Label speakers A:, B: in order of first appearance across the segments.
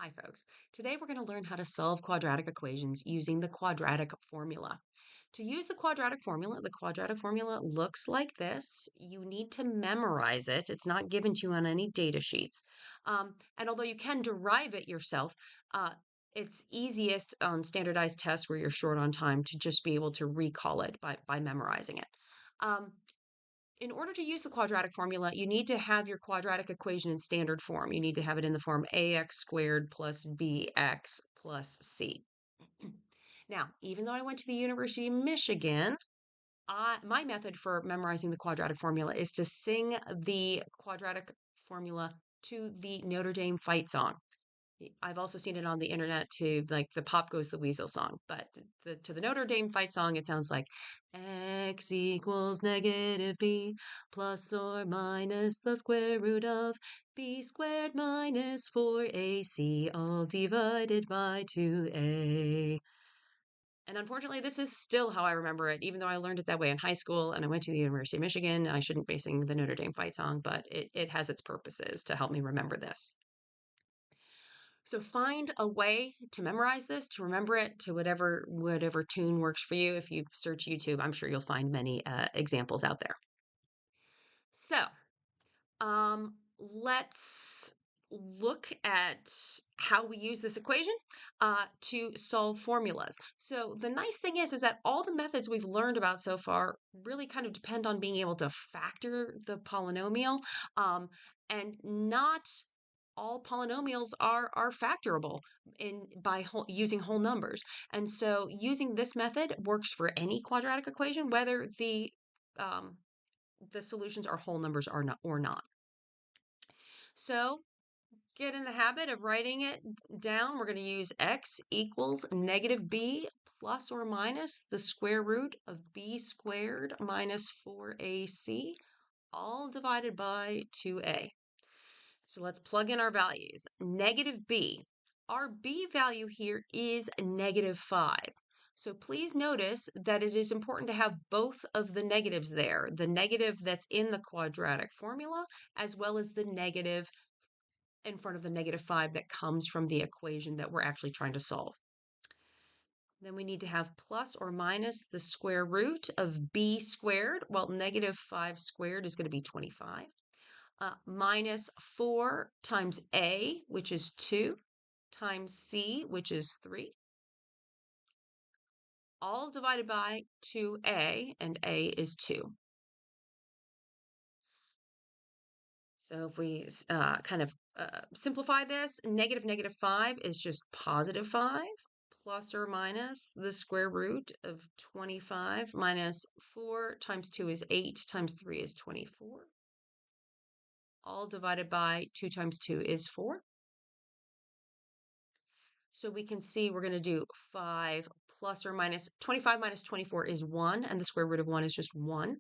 A: Hi, folks. Today we're going to learn how to solve quadratic equations using the quadratic formula. To use the quadratic formula looks like this. You need to memorize it. It's not given to you on any data sheets. And although you can derive it yourself, uh, it's easiest on standardized tests where you're short on time to just be able to recall it by memorizing it. Um, in order to use the quadratic formula, you need to have your quadratic equation in standard form. You need to have it in the form ax squared plus bx plus c. Now, even though I went to the University of Michigan, my method for memorizing the quadratic formula is to sing the quadratic formula to the Notre Dame fight song. I've also seen it on the internet to like the Pop Goes the Weasel song, but to the Notre Dame fight song, it sounds like x equals negative b plus or minus the square root of b squared minus 4ac all divided by 2a. And unfortunately, this is still how I remember it, even though I learned it that way in high school and I went to the University of Michigan. I shouldn't be singing the Notre Dame fight song, but it has its purposes to help me remember this. So find a way to memorize this, to remember it to whatever tune works for you. If you search YouTube, I'm sure you'll find many examples out there. So let's look at how we use this equation to solve formulas. So the nice thing is that all the methods we've learned about so far really kind of depend on being able to factor the polynomial, and not all polynomials are factorable by using whole numbers. And so using this method works for any quadratic equation, whether the solutions are whole numbers or not. So get in the habit of writing it down. We're going to use x equals negative b plus or minus the square root of b squared minus 4ac, all divided by 2a. So let's plug in our values. Negative b. Our b value here is negative 5. So please notice that it is important to have both of the negatives there, the negative that's in the quadratic formula, as well as the negative in front of the negative 5 that comes from the equation that we're actually trying to solve. Then we need to have plus or minus the square root of b squared. Well, negative 5 squared is going to be 25. Minus 4 times a, which is 2, times c, which is 3, all divided by 2a, and a is 2. So if we simplify this, negative 5 is just positive 5, plus or minus the square root of 25 minus 4 times 2 is 8 times 3 is 24. All divided by 2 times 2 is 4. So we can see we're going to do 5 plus or minus 25 minus 24 is 1, and the square root of 1 is just 1.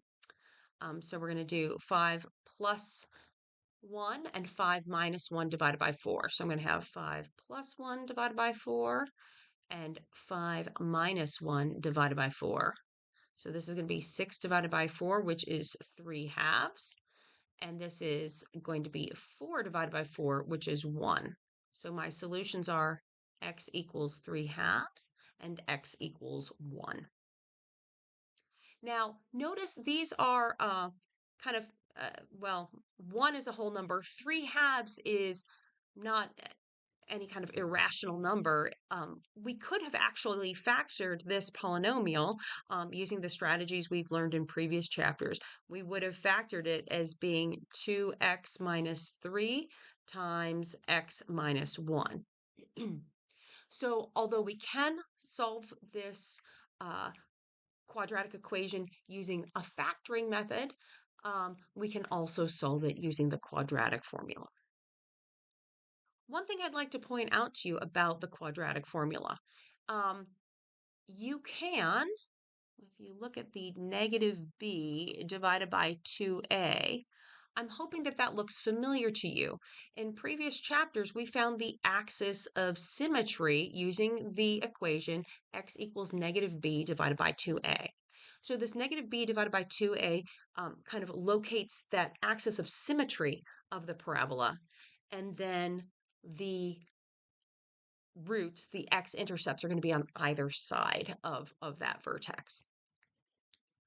A: So we're going to do 5 plus 1 and 5 minus 1 divided by 4. So I'm going to have 5 plus 1 divided by 4 and 5 minus 1 divided by 4. So this is going to be 6 divided by 4, which is 3 halves. And this is going to be 4 divided by 4, which is 1. So my solutions are x equals 3 halves and x equals 1. Now, notice these are well, 1 is a whole number. 3 halves is not any kind of irrational number. We could have actually factored this polynomial using the strategies we've learned in previous chapters. We would have factored it as being 2x minus 3 times x minus 1. So although we can solve this quadratic equation using a factoring method, we can also solve it using the quadratic formula. One thing I'd like to point out to you about the quadratic formula, you can, if you look at the negative b divided by 2a, I'm hoping that that looks familiar to you. In previous chapters, we found the axis of symmetry using the equation x equals negative b divided by 2a. So this negative b divided by 2a kind of locates that axis of symmetry of the parabola. And then the roots, the x-intercepts are going to be on either side of that vertex.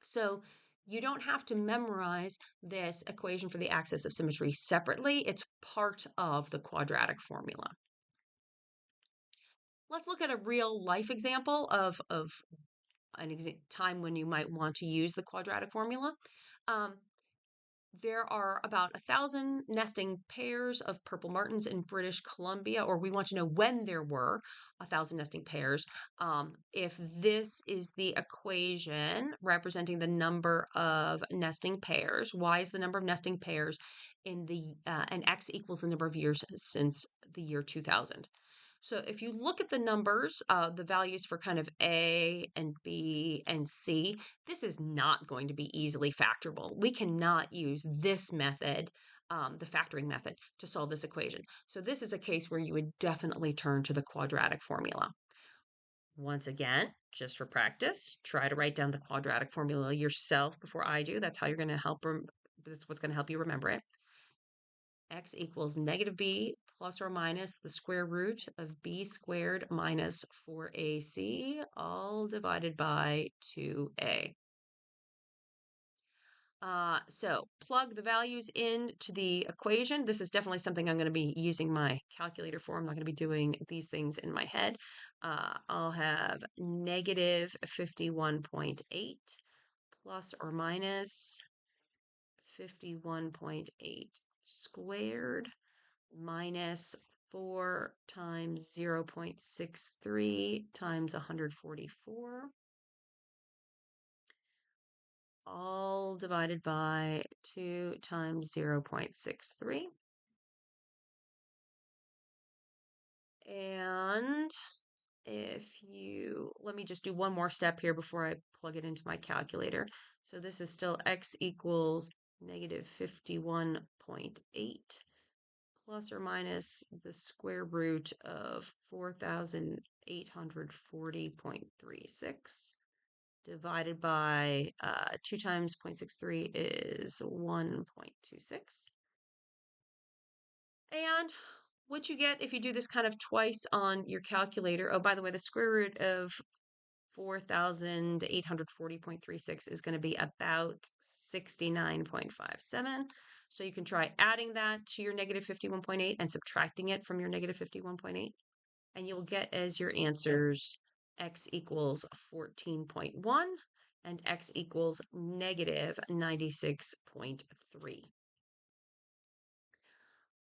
A: So you don't have to memorize this equation for the axis of symmetry separately. It's part of the quadratic formula. Let's look at a real life example of an time when you might want to use the quadratic formula. There are about 1,000 nesting pairs of purple martins in British Columbia, or we want to know when there were 1,000 nesting pairs. If this is the equation representing the number of nesting pairs, y is the number of nesting pairs in the and x equals the number of years since the year 2000. So if you look at the numbers, the values for kind of A and B and C, this is not going to be easily factorable. We cannot use this method, the factoring method, to solve this equation. So this is a case where you would definitely turn to the quadratic formula. Once again, just for practice, try to write down the quadratic formula yourself before I do. That's how you're going to help. That's what's going to help you remember it. X equals negative b plus or minus the square root of b squared minus 4ac, all divided by 2a. So plug the values into the equation. This is definitely something I'm going to be using my calculator for. I'm not going to be doing these things in my head. I'll have negative 51.8 plus or minus 51.8 squared minus 4 times 0.63 times 144, all divided by 2 times 0.63. And let me just do one more step here before I plug it into my calculator. So this is still x equals negative 51.8 plus or minus the square root of 4,840.36 divided by 2 times 0.63 is 1.26. And what you get if you do this kind of twice on your calculator, oh, by the way, the square root of 4,840.36 is going to be about 69.57. So you can try adding that to your negative 51.8 and subtracting it from your negative 51.8. And you'll get as your answers x equals 14.1 and x equals negative 96.3.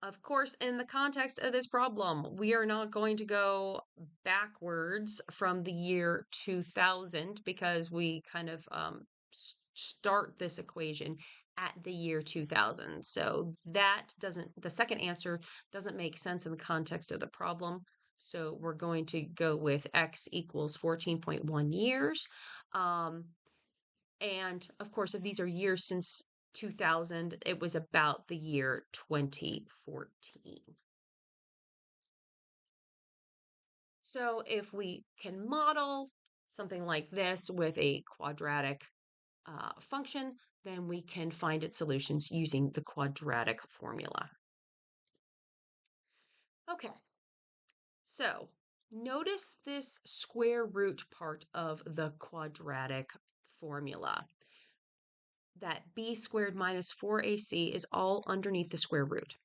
A: Of course, in the context of this problem, we are not going to go backwards from the year 2000 because we kind of start this equation at the year 2000. So the second answer doesn't make sense in the context of the problem. So we're going to go with x equals 14.1 years. And of course, if these are years since 2000, it was about the year 2014. So if we can model something like this with a quadratic function, then we can find its solutions using the quadratic formula. Okay, so notice this square root part of the quadratic formula. That b squared minus 4ac is all underneath the square root.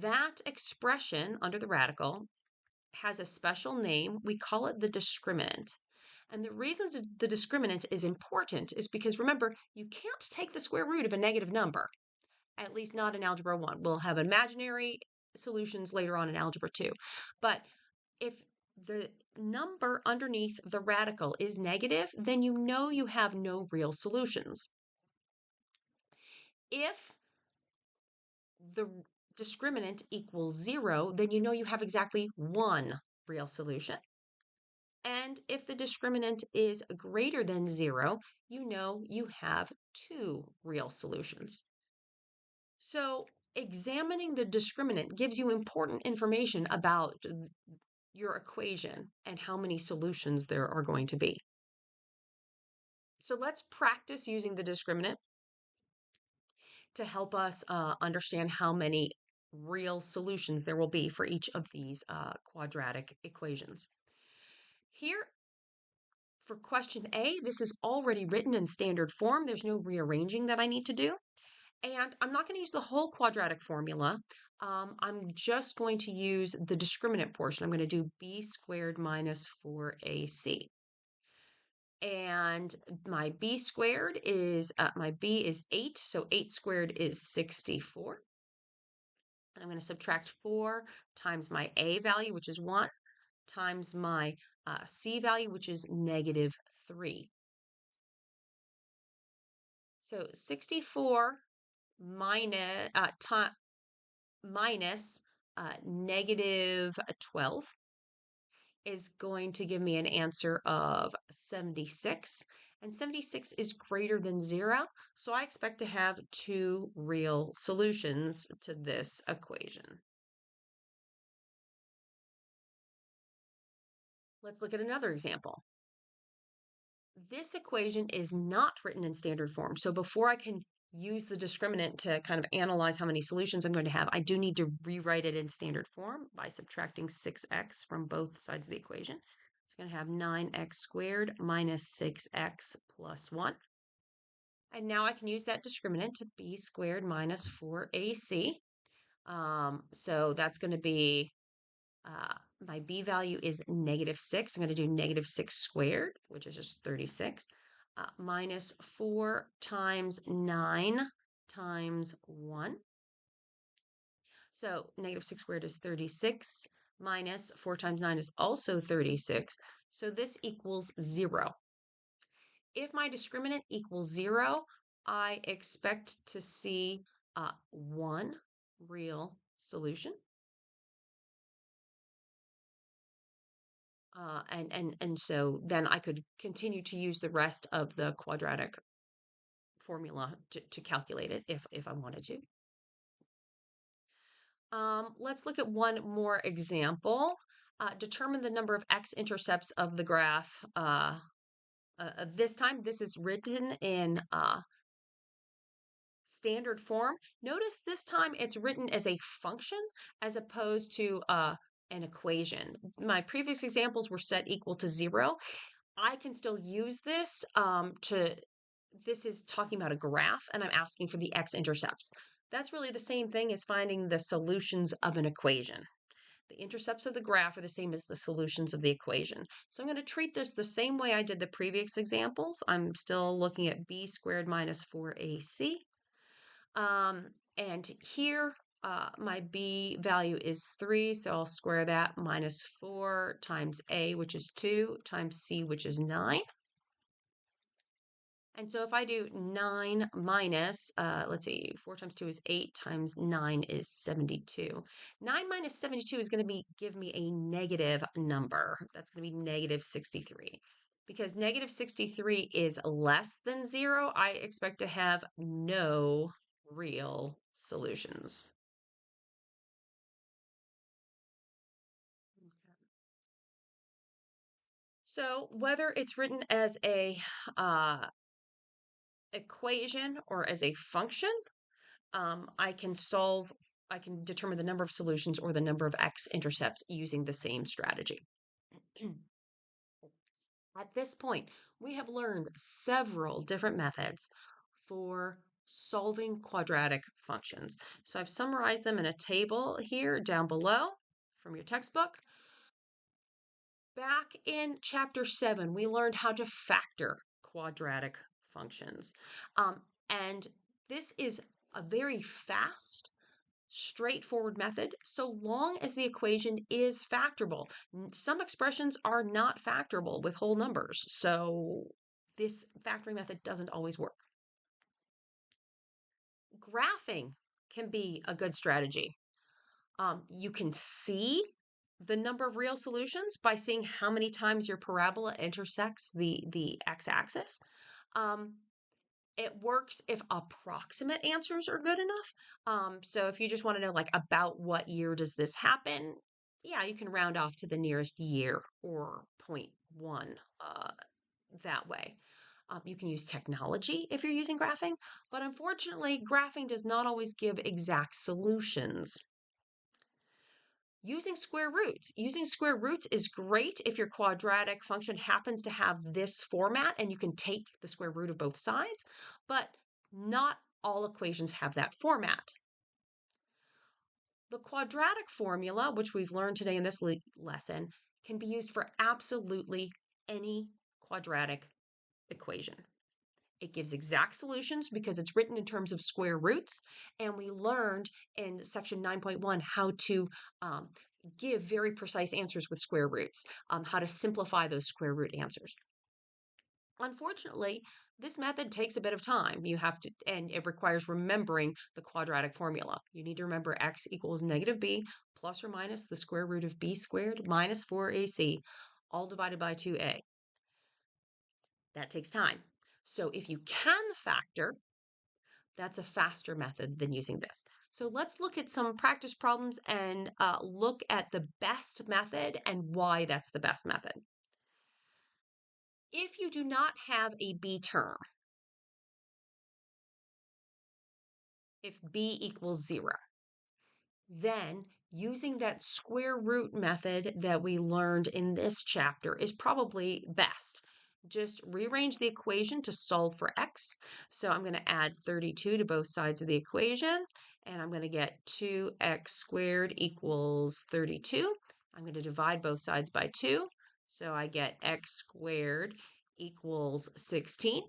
A: That expression under the radical has a special name. We call it the discriminant. And the reason the discriminant is important is because, remember, you can't take the square root of a negative number, at least not in Algebra 1. We'll have imaginary solutions later on in Algebra 2. But if the number underneath the radical is negative, then you know you have no real solutions. If the discriminant equals 0, then you know you have exactly one real solution. And if the discriminant is greater than 0, you know you have two real solutions. So examining the discriminant gives you important information about your equation and how many solutions there are going to be. So let's practice using the discriminant to help us understand how many real solutions there will be for each of these quadratic equations. Here, for question A, this is already written in standard form. There's no rearranging that I need to do. And I'm not going to use the whole quadratic formula. I'm just going to use the discriminant portion. I'm going to do b squared minus 4ac. And my b squared is, my b is 8, so 8 squared is 64. And I'm going to subtract 4 times my a value, which is 1, times my c value, which is negative 3. So 64 minus, minus negative 12 is going to give me an answer of 76. And 76 is greater than 0, so I expect to have two real solutions to this equation. Let's look at another example. This equation is not written in standard form, so before I can use the discriminant to kind of analyze how many solutions I'm going to have, I do need to rewrite it in standard form by subtracting 6x from both sides of the equation. It's going to have 9x squared minus 6x plus 1. And now I can use that discriminant to b squared minus 4ac. So that's going to be, my b value is negative 6. I'm going to do negative 6 squared, which is just 36, minus 4 times 9 times 1. So negative 6 squared is 36, minus 4 times 9 is also 36. So this equals 0. If my discriminant equals 0, I expect to see one real solution. And so then I could continue to use the rest of the quadratic formula to calculate it if I wanted to. Let's look at one more example. Determine the number of x-intercepts of the graph. This time, this is written in standard form. Notice this time it's written as a function as opposed to an equation. My previous examples were set equal to 0. I can still use this this is talking about a graph and I'm asking for the x-intercepts. That's really the same thing as finding the solutions of an equation. The intercepts of the graph are the same as the solutions of the equation. So I'm going to treat this the same way I did the previous examples. I'm still looking at b squared minus 4ac. And here, my b value is 3, so I'll square that, minus 4 times a, which is 2, times c, which is 9. And so if I do 9 minus, let's see, 4 times 2 is 8, times 9 is 72. 9 minus 72 is going to give me a negative number. That's going to be negative 63. Because negative 63 is less than 0, I expect to have no real solutions. So whether it's written as a equation or as a function, I can determine the number of solutions or the number of x-intercepts using the same strategy. At this point, we have learned several different methods for solving quadratic functions. So I've summarized them in a table here down below from your textbook. Back in chapter 7, we learned how to factor quadratic functions. And this is a very fast, straightforward method so long as the equation is factorable. Some expressions are not factorable with whole numbers, so this factoring method doesn't always work. Graphing can be a good strategy. You can see the number of real solutions by seeing how many times your parabola intersects the x-axis. It works if approximate answers are good enough. So if you just want to know, like, about what year does this happen, yeah, you can round off to the nearest year or 0.1 that way. You can use technology if you're using graphing, but unfortunately, graphing does not always give exact solutions. Using square roots. Using square roots is great if your quadratic function happens to have this format and you can take the square root of both sides, but not all equations have that format. The quadratic formula, which we've learned today in this lesson, can be used for absolutely any quadratic equation. It gives exact solutions because it's written in terms of square roots. And we learned in section 9.1 how to give very precise answers with square roots, how to simplify those square root answers. Unfortunately, this method takes a bit of time. You have to, and it requires remembering the quadratic formula. You need to remember x equals negative b plus or minus the square root of b squared minus 4ac, all divided by 2a. That takes time. So if you can factor, that's a faster method than using this. So let's look at some practice problems and look at the best method and why that's the best method. If you do not have a b term, if b equals 0, then using that square root method that we learned in this chapter is probably best. Just rearrange the equation to solve for x. So I'm going to add 32 to both sides of the equation, and I'm going to get 2x squared equals 32. I'm going to divide both sides by 2, so I get x squared equals 16.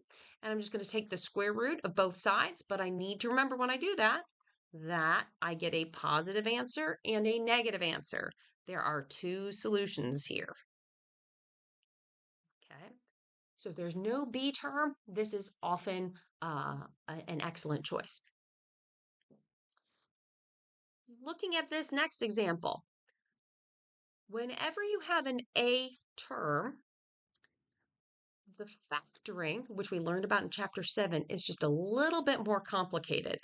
A: And I'm just going to take the square root of both sides, but I need to remember when I do that I get a positive answer and a negative answer. There are two solutions here. Okay. So if there's no b term, this is often an excellent choice. Looking at this next example, whenever you have an a term, the factoring, which we learned about in chapter 7, is just a little bit more complicated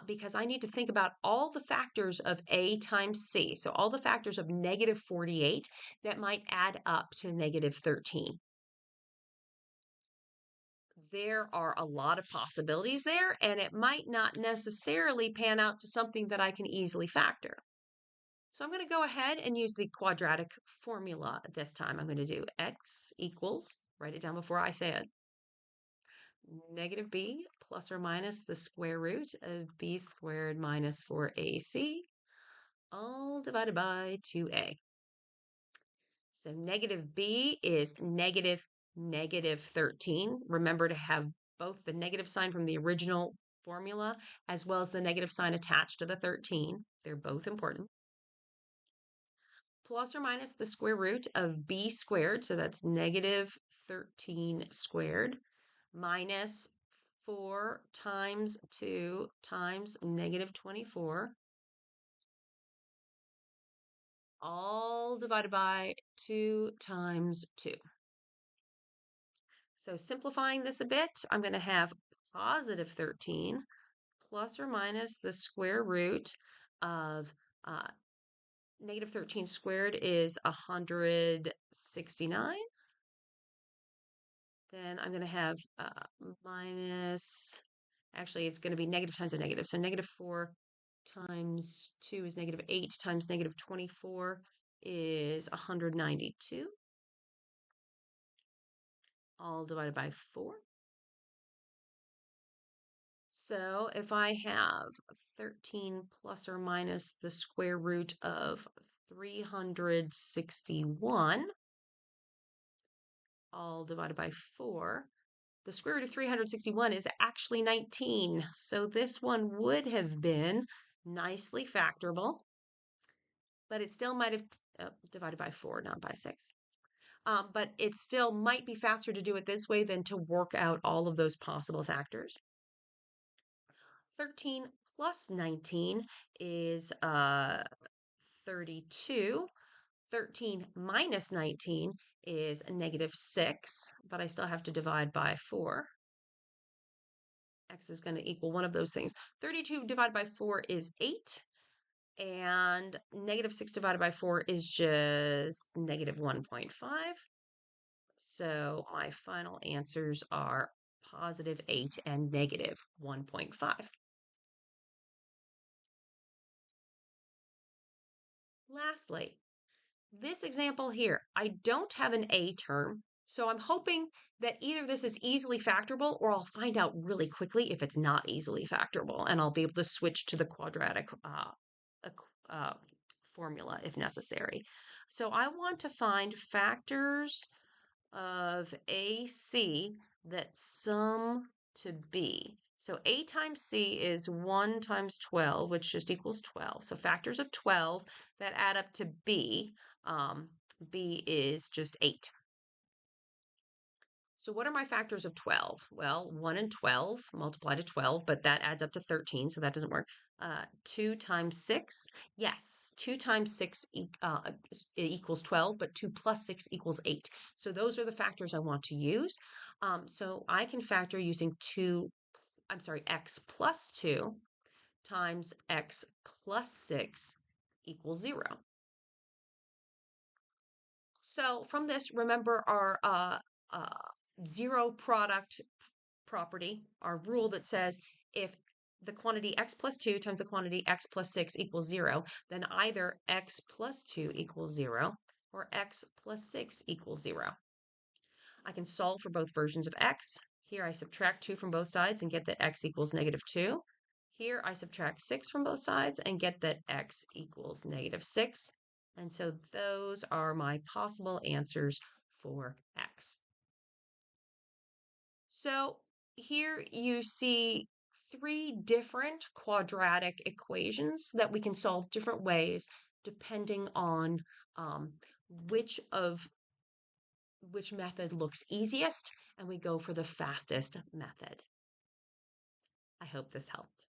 A: because I need to think about all the factors of a times c. So all the factors of negative 48 that might add up to negative 13. There are a lot of possibilities there, and it might not necessarily pan out to something that I can easily factor. So I'm going to go ahead and use the quadratic formula this time. I'm going to do x equals, write it down before I say it, negative b plus or minus the square root of b squared minus 4ac, all divided by 2a. So negative b is negative 13. Remember to have both the negative sign from the original formula as well as the negative sign attached to the 13. They're both important. Plus or minus the square root of b squared, so that's negative 13 squared, minus 4 times 2 times negative 24, all divided by 2 times 2. So simplifying this a bit, I'm going to have positive 13 plus or minus the square root of negative 13 squared is 169. Then I'm going to have minus, actually it's going to be negative times a negative. So negative 4 times 2 is negative 8 times negative 24 is 192. All divided by 4. So if I have 13 plus or minus the square root of 361, all divided by 4, the square root of 361 is actually 19. So this one would have been nicely factorable, but it still might have divided by 4, not by 6. But it still might be faster to do it this way than to work out all of those possible factors. 13 plus 19 is 32. 13 minus 19 is negative 6, but I still have to divide by 4. X is going to equal one of those things. 32 divided by 4 is 8, and negative 6 divided by 4 is just negative 1.5. So my final answers are positive 8 and negative 1.5. Lastly, this example here, I don't have an A term, so I'm hoping that either this is easily factorable or I'll find out really quickly if it's not easily factorable, and I'll be able to switch to the quadratic uh, formula if necessary. So I want to find factors of AC that sum to B. So A times C is 1 times 12, which just equals 12. So factors of 12 that add up to B. Um, B is just 8. So what are my factors of 12? Well, 1 and 12 multiply to 12, but that adds up to 13, so that doesn't work. 2 times 6. Yes, 2 times 6 equals 12, but 2 plus 6 equals 8. So those are the factors I want to use. So I can factor using x plus 2 times x plus 6 equals 0. So from this, remember our zero product property, our rule that says if the quantity x plus 2 times the quantity x plus 6 equals 0, then either x plus 2 equals 0 or x plus 6 equals 0. I can solve for both versions of x. Here I subtract 2 from both sides and get that x equals negative 2. Here I subtract 6 from both sides and get that x equals negative 6. And so those are my possible answers for x. So here you see 3 different quadratic equations that we can solve different ways depending on um, which of which method looks easiest, and we go for the fastest method. I hope this helped.